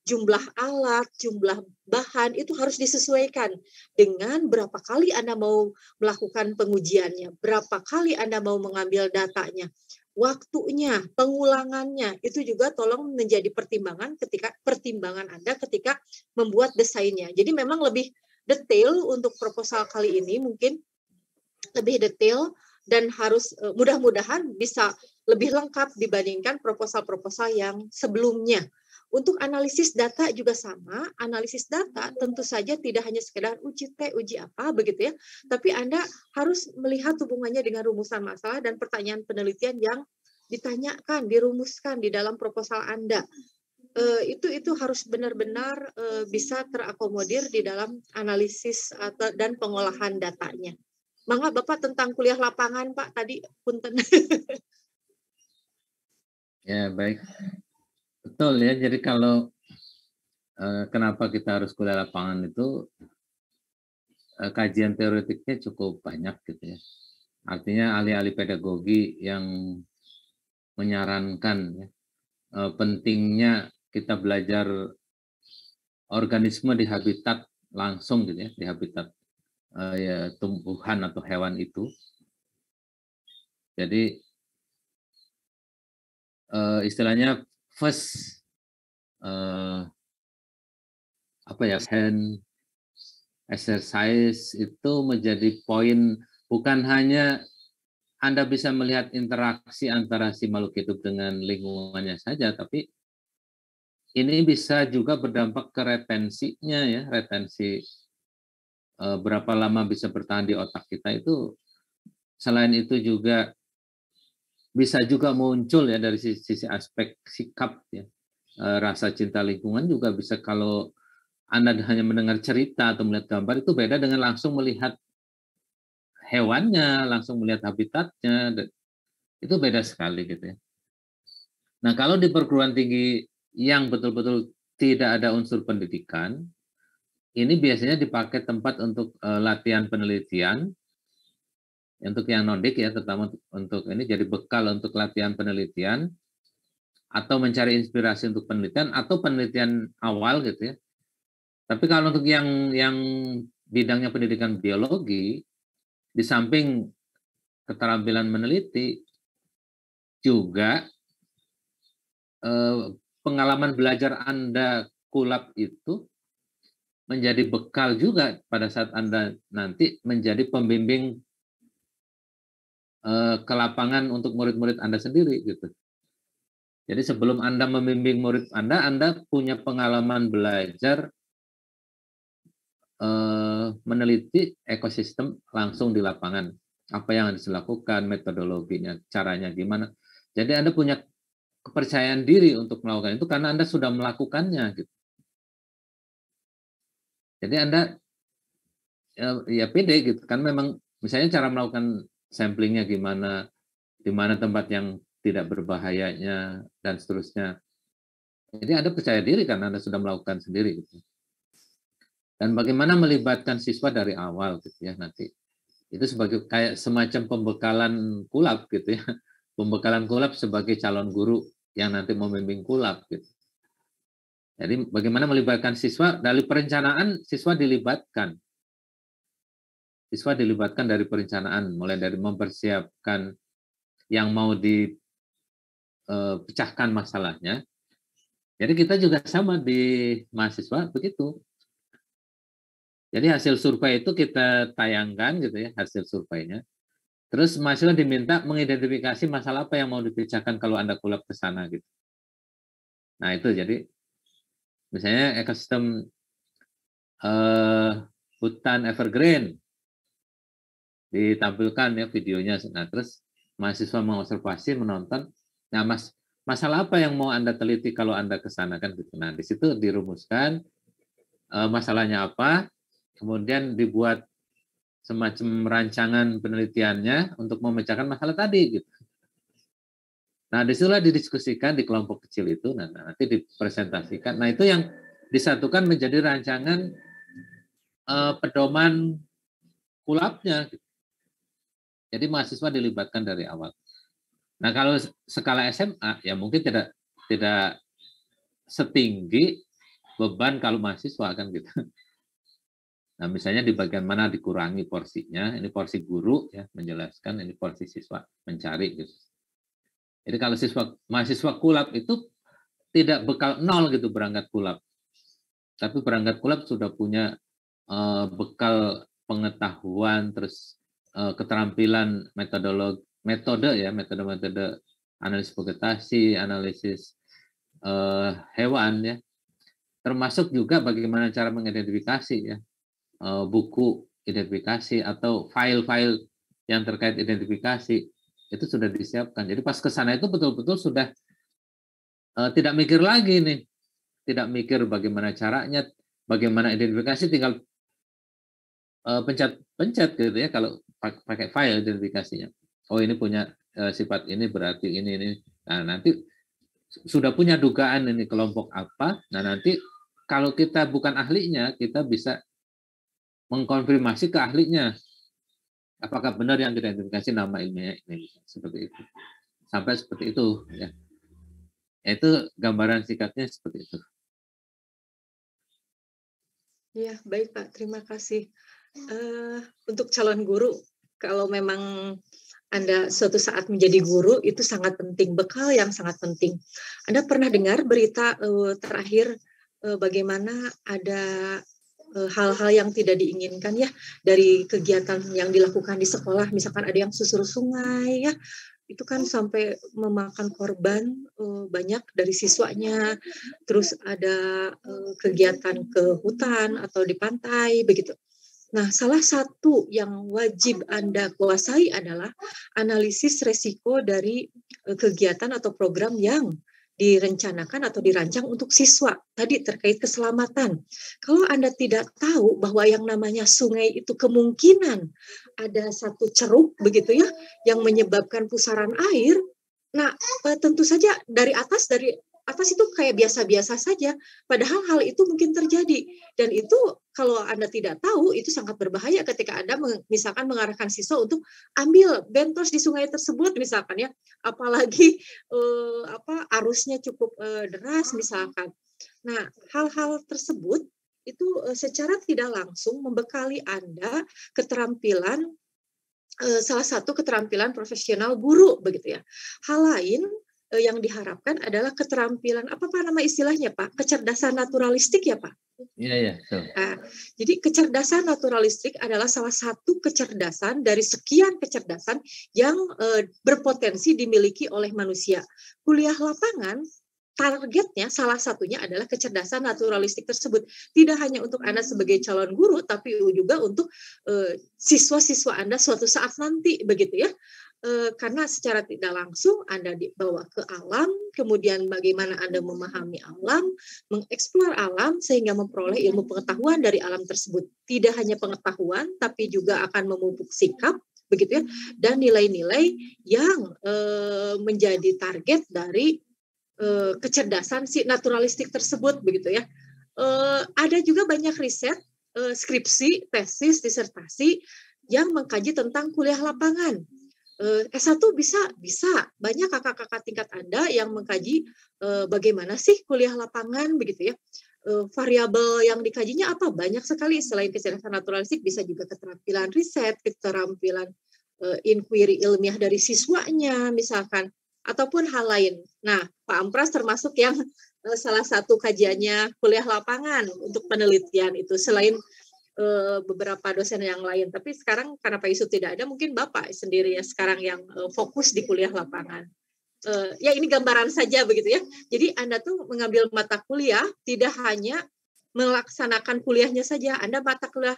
jumlah bahan, itu harus disesuaikan dengan berapa kali Anda mau melakukan pengujiannya, berapa kali Anda mau mengambil datanya, waktunya, pengulangannya, itu juga tolong menjadi pertimbangan Anda ketika membuat desainnya. Jadi memang lebih detail untuk proposal kali ini, mungkin lebih detail dan harus mudah-mudahan bisa lebih lengkap dibandingkan proposal-proposal yang sebelumnya. Untuk analisis data juga sama, analisis data tentu saja tidak hanya sekedar uji T, uji apa begitu ya, tapi Anda harus melihat hubungannya dengan rumusan masalah dan pertanyaan penelitian yang ditanyakan, dirumuskan di dalam proposal Anda. Itu harus benar-benar bisa terakomodir di dalam analisis dan pengolahan datanya. Mangga Bapak tentang kuliah lapangan Pak tadi punten. Ya, baik. Betul ya. Jadi kalau kenapa kita harus kuliah lapangan itu kajian teoretiknya cukup banyak gitu ya. Artinya ahli-ahli pedagogi yang menyarankan ya, pentingnya kita belajar organisme di habitat langsung gitu ya, di habitat ya, tumbuhan atau hewan itu. Jadi istilahnya first hand exercise itu menjadi poin, bukan hanya Anda bisa melihat interaksi antara si makhluk hidup dengan lingkungannya saja, tapi ini bisa juga berdampak ke retensinya ya, retensi berapa lama bisa bertahan di otak kita itu. Selain itu juga bisa juga muncul ya dari sisi aspek sikap ya, rasa cinta lingkungan juga bisa. Kalau Anda hanya mendengar cerita atau melihat gambar itu beda dengan langsung melihat hewannya, langsung melihat habitatnya, itu beda sekali gitu ya. Nah, kalau di perguruan tinggi yang betul-betul tidak ada unsur pendidikan, ini biasanya dipakai tempat untuk latihan penelitian, untuk yang non-dik ya, terutama untuk ini jadi bekal untuk latihan penelitian, atau mencari inspirasi untuk penelitian, atau penelitian awal gitu ya. Tapi kalau untuk yang bidangnya pendidikan biologi, di samping keterampilan meneliti, juga pengalaman belajar Anda kulap itu menjadi bekal juga pada saat Anda nanti menjadi pembimbing ke lapangan untuk murid-murid Anda sendiri gitu. Jadi sebelum Anda membimbing murid Anda punya pengalaman belajar meneliti ekosistem langsung di lapangan. Apa yang harus dilakukan, metodologinya, caranya gimana. Jadi Anda punya kepercayaan diri untuk melakukan itu karena Anda sudah melakukannya gitu. Jadi Anda ya pede gitu kan, memang misalnya cara melakukan samplingnya gimana, di mana tempat yang tidak berbahayanya dan seterusnya. Jadi Anda percaya diri karena Anda sudah melakukan sendiri gitu. Dan bagaimana melibatkan siswa dari awal gitu ya nanti. Itu sebagai kayak semacam pembekalan kulab gitu ya. Pembekalan kulab sebagai calon guru yang nanti membimbing kulab gitu. Jadi bagaimana melibatkan siswa dari perencanaan, siswa dilibatkan. Siswa dilibatkan dari perencanaan, mulai dari mempersiapkan yang mau dipecahkan masalahnya. Jadi kita juga sama di mahasiswa begitu. Jadi hasil survei itu kita tayangkan gitu ya, hasil surveinya. Terus mahasiswa diminta mengidentifikasi masalah apa yang mau dipecahkan kalau Anda kulab ke sana gitu. Nah itu jadi misalnya ekosistem hutan evergreen ditampilkan ya videonya. Nah terus mahasiswa mengobservasi, menonton. Nah masalah apa yang mau Anda teliti kalau Anda ke sana kan gitu. Nah di situ dirumuskan masalahnya apa, kemudian dibuat semacam rancangan penelitiannya untuk memecahkan masalah tadi gitu. Nah, disitulah didiskusikan di kelompok kecil itu, nah nanti dipresentasikan. Nah, itu yang disatukan menjadi rancangan pedoman kulabnya. Jadi mahasiswa dilibatkan dari awal. Nah, kalau skala SMA ya mungkin tidak setinggi beban kalau mahasiswa kan gitu. Nah, misalnya di bagian mana dikurangi porsinya, ini porsi guru ya menjelaskan, ini porsi siswa mencari gitu. Jadi kalau mahasiswa kulab itu tidak bekal nol gitu berangkat kulab. Tapi berangkat kulab sudah punya bekal pengetahuan, terus keterampilan metode analisis vegetasi, analisis hewan ya. Termasuk juga bagaimana cara mengidentifikasi ya. Buku identifikasi atau file-file yang terkait identifikasi itu sudah disiapkan. Jadi pas ke sana itu betul-betul sudah tidak mikir lagi nih. Tidak mikir bagaimana caranya, bagaimana identifikasi, tinggal pencet gitu ya kalau pakai file identifikasinya. Oh ini punya sifat ini berarti ini. Nah nanti sudah punya dugaan ini kelompok apa. Nah nanti kalau kita bukan ahlinya, kita bisa mengkonfirmasi ke ahlinya. Apakah benar yang kita identifikasi nama ilmiahnya ini, seperti itu. Sampai seperti itu ya. Itu gambaran singkatnya seperti itu. Ya, baik Pak, terima kasih. Untuk calon guru, kalau memang Anda suatu saat menjadi guru, itu sangat penting, bekal yang sangat penting. Anda pernah dengar berita terakhir bagaimana ada hal-hal yang tidak diinginkan ya dari kegiatan yang dilakukan di sekolah, misalkan ada yang susur sungai ya, itu kan sampai memakan korban banyak dari siswanya, terus ada kegiatan ke hutan atau di pantai begitu. Nah, salah satu yang wajib Anda kuasai adalah analisis resiko dari kegiatan atau program yang direncanakan atau dirancang untuk siswa. Tadi terkait keselamatan. Kalau Anda tidak tahu bahwa yang namanya sungai itu kemungkinan ada satu ceruk begitu ya yang menyebabkan pusaran air, nah tentu saja dari atas itu kayak biasa-biasa saja, padahal hal itu mungkin terjadi. Dan itu kalau Anda tidak tahu, itu sangat berbahaya ketika Anda misalkan mengarahkan siswa untuk ambil bentos di sungai tersebut misalkan ya, apalagi arusnya cukup deras misalkan. Nah, hal-hal tersebut itu secara tidak langsung membekali Anda keterampilan, salah satu keterampilan profesional guru begitu ya. Hal lain yang diharapkan adalah keterampilan, apa nama istilahnya Pak? Kecerdasan naturalistik ya Pak? Iya. Nah, jadi kecerdasan naturalistik adalah salah satu kecerdasan dari sekian kecerdasan yang berpotensi dimiliki oleh manusia. Kuliah lapangan targetnya salah satunya adalah kecerdasan naturalistik tersebut. Tidak hanya untuk Anda sebagai calon guru, tapi juga untuk siswa-siswa Anda suatu saat nanti, begitu ya. Karena secara tidak langsung Anda dibawa ke alam, kemudian bagaimana Anda memahami alam, mengeksplor alam, sehingga memperoleh ilmu pengetahuan dari alam tersebut. Tidak hanya pengetahuan, tapi juga akan memupuk sikap, begitu ya, dan nilai-nilai yang menjadi target dari kecerdasan si naturalistik tersebut, begitu ya. Ada juga banyak riset, skripsi, tesis, disertasi yang mengkaji tentang kuliah lapangan. S1 bisa banyak kakak-kakak tingkat Anda yang mengkaji bagaimana sih kuliah lapangan, begitu ya. Variabel yang dikajinya apa? Banyak sekali. Selain kecerdasan naturalistik, bisa juga keterampilan riset, keterampilan inquiry ilmiah dari siswanya misalkan, ataupun hal lain. Nah, Pak Ampras termasuk yang salah satu kajiannya kuliah lapangan untuk penelitian itu, selain beberapa dosen yang lain. Tapi sekarang karena Pak Yusuf tidak ada, mungkin Bapak sendiri ya sekarang yang fokus di kuliah lapangan. Ya ini gambaran saja, begitu ya. Jadi Anda tuh mengambil mata kuliah tidak hanya melaksanakan kuliahnya saja. Anda mata kuliah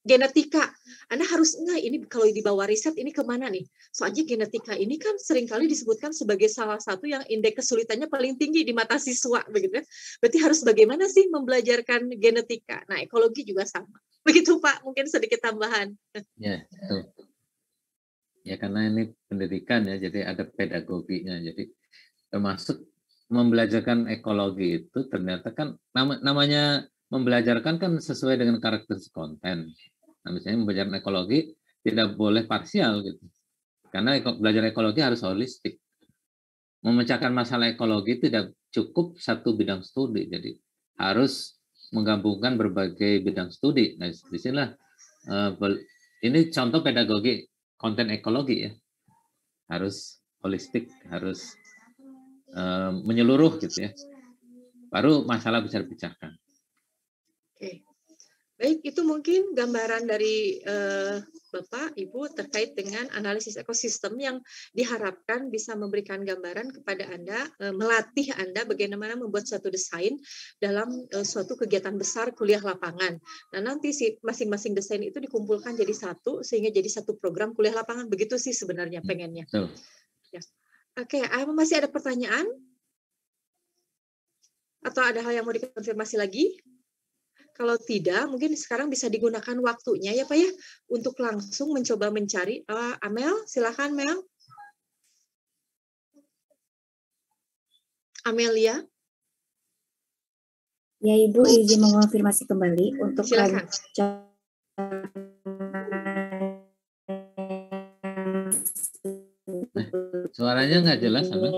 genetika, Anda harus ini kalau dibawa riset ini kemana nih? Soalnya genetika ini kan seringkali disebutkan sebagai salah satu yang indeks kesulitannya paling tinggi di mata siswa, begitu ya. Berarti harus bagaimana sih membelajarkan genetika? Nah, ekologi juga sama. Begitu Pak, mungkin sedikit tambahan. Ya, betul. Ya karena ini pendidikan ya, jadi ada pedagoginya. Jadi termasuk membelajarkan ekologi itu ternyata kan namanya membelajarkan kan sesuai dengan karakteristik konten. Nah, misalnya membelajarkan ekologi tidak boleh parsial gitu. Karena belajar ekologi harus holistik. Memecahkan masalah ekologi tidak cukup satu bidang studi, jadi harus menggabungkan berbagai bidang studi. Nah, disinilah ini contoh pedagogi konten ekologi ya, harus holistik, harus menyeluruh gitu ya, baru masalah bisa dipecahkan. Oke, baik, itu mungkin gambaran dari Bapak, Ibu terkait dengan analisis ekosistem yang diharapkan bisa memberikan gambaran kepada Anda, melatih Anda bagaimana membuat suatu desain dalam suatu kegiatan besar kuliah lapangan. Nah, nanti masing-masing desain itu dikumpulkan jadi satu, sehingga jadi satu program kuliah lapangan. Begitu sih sebenarnya pengennya. Ya. Oke, masih ada pertanyaan? Atau ada hal yang mau dikonfirmasi lagi? Kalau tidak, mungkin sekarang bisa digunakan waktunya ya Pak ya, untuk langsung mencoba mencari. Amel, silakan Mel. Amelia. Ya Ibu, izin mengonfirmasi kembali untuk silakan. Suaranya nggak jelas, Amel.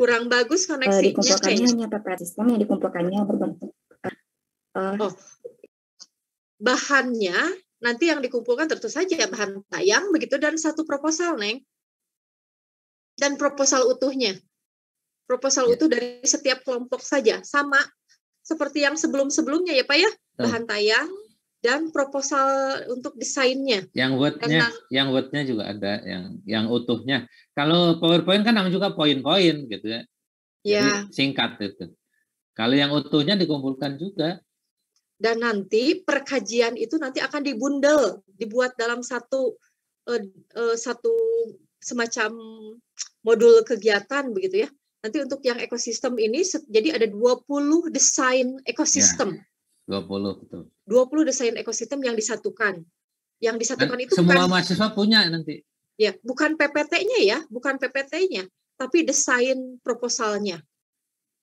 Kurang bagus koneksinya. Dikumpulkannya hanya PPT sistem yang dikumpulkannya berbentuk. Bahannya nanti yang dikumpulkan tentu saja bahan tayang begitu dan satu proposal, Neng. Dan proposal utuhnya. Proposal utuh dari setiap kelompok saja, sama seperti yang sebelum-sebelumnya ya Pak ya. Bahan tayang dan proposal untuk desainnya. Yang Word-nya juga ada, yang utuhnya. Kalau PowerPoint kan juga poin-poin gitu ya. Jadi singkat itu. Kalau yang utuhnya dikumpulkan juga. Dan nanti perkajian itu nanti akan dibundel, dibuat dalam satu semacam modul kegiatan begitu ya. Nanti untuk yang ekosistem ini jadi ada 20 desain ekosistem. Ya, 20 betul. 20 desain ekosistem yang disatukan. Yang disatukan itu semua mahasiswa punya nanti. Ya, bukan PPT-nya ya, bukan PPT-nya, tapi desain proposalnya.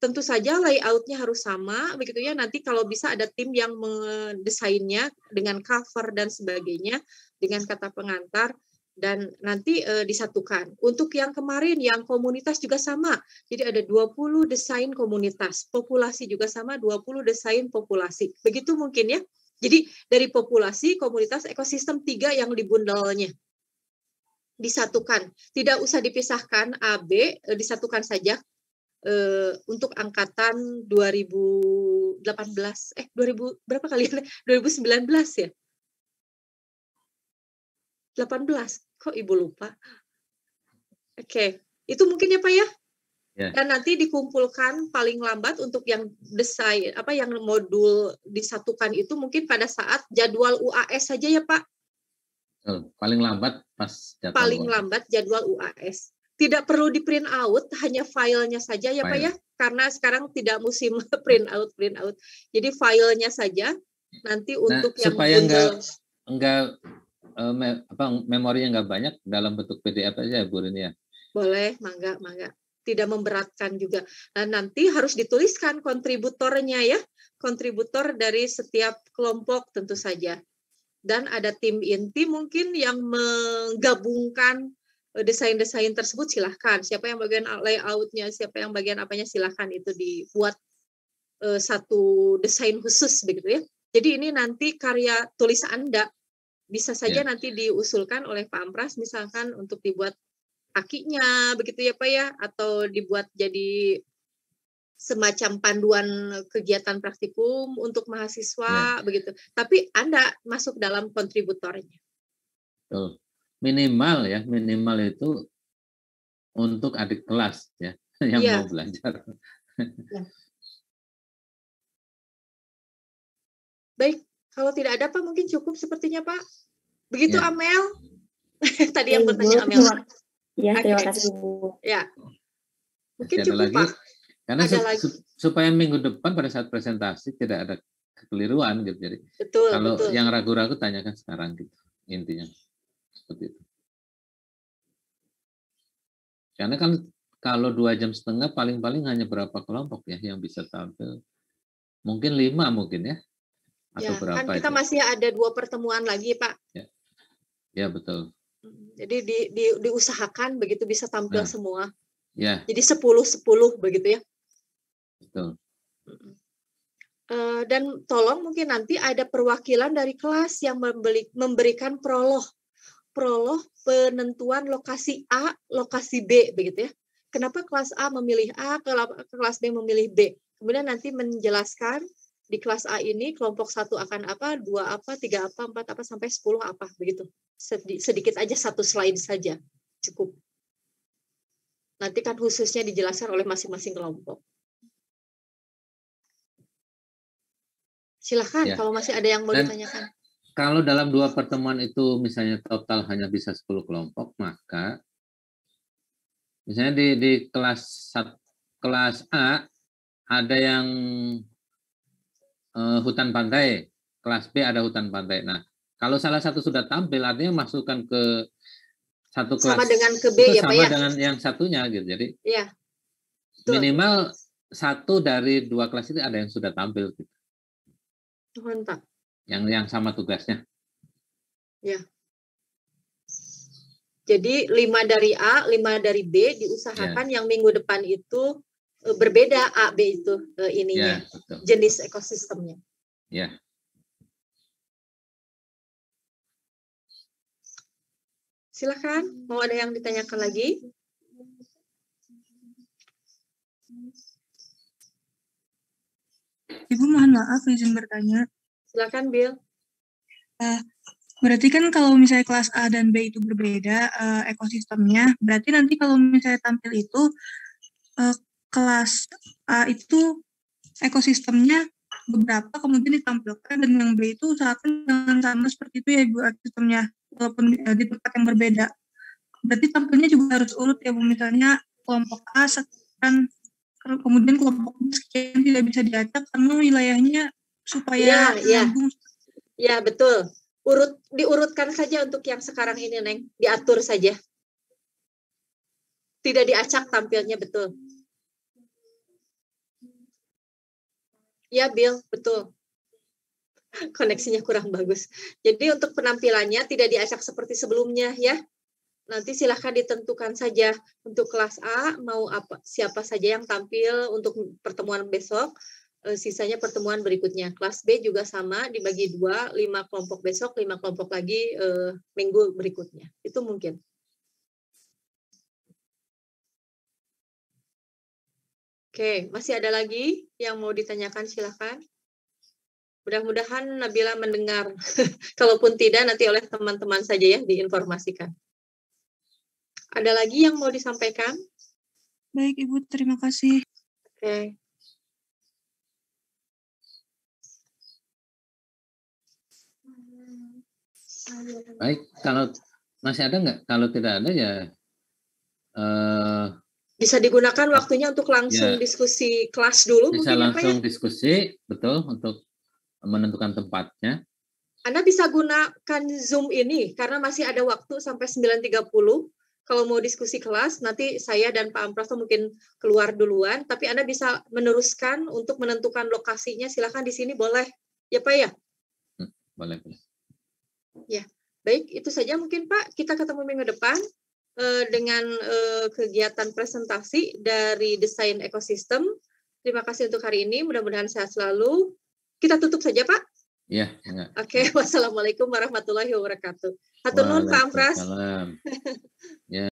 Tentu saja layout-nya harus sama, begitu ya. Nanti kalau bisa ada tim yang mendesainnya dengan cover dan sebagainya, dengan kata pengantar, dan nanti disatukan. Untuk yang kemarin, yang komunitas juga sama. Jadi ada 20 desain komunitas. Populasi juga sama, 20 desain populasi. Begitu mungkin ya. Jadi dari populasi, komunitas, ekosistem 3 yang dibundelnya. disatukan, tidak usah dipisahkan A, B, disatukan saja untuk angkatan 2018, 2000 berapa kali? 2019 ya? 18, kok Ibu lupa? Oke, itu mungkin ya Pak ya? Ya. Dan nanti dikumpulkan paling lambat untuk yang desain, yang modul disatukan itu mungkin pada saat jadwal UAS saja ya Pak? Paling lambat pas jadwal Paling UAS. lambat jadwal UAS. Tidak perlu di print out, hanya filenya saja ya Pak ya, karena sekarang tidak musim print out. Jadi filenya saja nanti untuk yang supaya bundle. Memorinya nggak banyak, dalam bentuk PDF aja Bu Rini ya. Boleh, mangga. Tidak memberatkan juga. Nah, nanti harus dituliskan kontributornya ya, kontributor dari setiap kelompok tentu saja. Dan ada tim inti mungkin yang menggabungkan desain-desain tersebut, silahkan. Siapa yang bagian layoutnya, siapa yang bagian apanya, silahkan itu dibuat satu desain khusus begitu ya. Jadi ini nanti karya tulis Anda. Bisa saja nanti diusulkan oleh Pak Ampras misalkan untuk dibuat kakinya begitu ya Pak ya, atau dibuat jadi semacam panduan kegiatan praktikum untuk mahasiswa begitu. Tapi Anda masuk dalam kontributornya. Betul. Minimal itu untuk adik kelas ya yang mau belajar. Baik, kalau tidak ada Pak mungkin cukup sepertinya Pak. Begitu Amel. Tadi yang bertanya Amel. Ya, terima kasih Bu. Ya. Mungkin cukup lagi, Pak. Karena supaya minggu depan pada saat presentasi tidak ada kekeliruan gitu. Jadi kalau yang ragu-ragu tanyakan sekarang gitu. Intinya seperti itu. Karena kan kalau 2,5 jam paling-paling hanya berapa kelompok ya yang bisa tampil? Mungkin 5 mungkin ya. Atau berapa kan kita itu? masih ada 2 pertemuan lagi, Pak. Ya betul. Jadi diusahakan begitu bisa tampil semua. Ya. Jadi 10 begitu ya. Betul. Dan tolong mungkin nanti ada perwakilan dari kelas yang memberikan prolog penentuan lokasi A, lokasi B begitu ya. Kenapa kelas A memilih A, kelas B memilih B. Kemudian nanti menjelaskan di kelas A ini kelompok 1 akan apa, 2 apa, 3 apa, 4 apa, sampai 10 apa begitu. Sedikit aja, 1 slide saja cukup. Nanti kan khususnya dijelaskan oleh masing-masing kelompok. Silahkan kalau masih ada yang mau ditanyakan. Kalau dalam 2 pertemuan itu misalnya total hanya bisa 10 kelompok, maka misalnya di kelas A ada yang hutan pantai, kelas B ada hutan pantai. Nah, kalau salah satu sudah tampil, artinya masukkan ke satu kelas sama dengan ke B ya Pak ya? Sama dengan yang satunya gitu. Jadi minimal 1 dari 2 kelas itu ada yang sudah tampil gitu. Mantap. Yang sama tugasnya. Ya. Jadi 5 dari A, 5 dari B diusahakan yang minggu depan itu berbeda A, B itu ininya, jenis ekosistemnya. Ya. Silakan, mau ada yang ditanyakan lagi? Ibu mohon maaf izin bertanya. Silakan Bill. Berarti kan kalau misalnya kelas A dan B itu berbeda ekosistemnya, berarti nanti kalau misalnya tampil itu kelas A itu ekosistemnya beberapa kemudian ditampilkan, dan yang B itu usahakan dengan sama seperti itu ya Ibu ekosistemnya, walaupun di tempat yang berbeda. Berarti tampilnya juga harus urut ya Bu, misalnya kelompok A sekian, kemudian kelompok B sekian, tidak bisa diacak karena wilayahnya supaya nyambung. Ya betul. Diurutkan saja untuk yang sekarang ini, Neng. Diatur saja. Tidak diacak tampilnya, betul. Ya, Bill, betul. Koneksinya kurang bagus. Jadi untuk penampilannya tidak diacak seperti sebelumnya ya. Nanti silahkan ditentukan saja untuk kelas A mau siapa saja yang tampil untuk pertemuan besok. Sisanya pertemuan berikutnya. Kelas B juga sama, dibagi 2, 5 kelompok besok, 5 kelompok lagi minggu berikutnya. Itu mungkin. Oke, masih ada lagi yang mau ditanyakan, silakan. Mudah-mudahan Nabila mendengar. Kalaupun tidak, nanti oleh teman-teman saja ya diinformasikan. Ada lagi yang mau disampaikan? Baik, Ibu, terima kasih. Oke. Baik, kalau masih ada nggak? Kalau tidak ada ya Bisa digunakan waktunya untuk langsung ya, diskusi kelas dulu bisa mungkin ya Pak ya? langsung diskusi, betul, untuk menentukan tempatnya. Anda bisa gunakan Zoom ini karena masih ada waktu sampai 9.30. Kalau mau diskusi kelas, nanti saya dan Pak Amprasto mungkin keluar duluan, tapi Anda bisa meneruskan untuk menentukan lokasinya. Silakan di sini boleh, ya Pak ya? Boleh, boleh. Ya, baik, itu saja mungkin Pak. Kita ketemu minggu depan dengan kegiatan presentasi dari desain ekosistem. Terima kasih untuk hari ini. Mudah-mudahan sehat selalu. Kita tutup saja, Pak. Ya, enggak. Oke, wassalamualaikum warahmatullahi wabarakatuh. Hatur nuhun, Pak Ampras. Waalaikumsalam.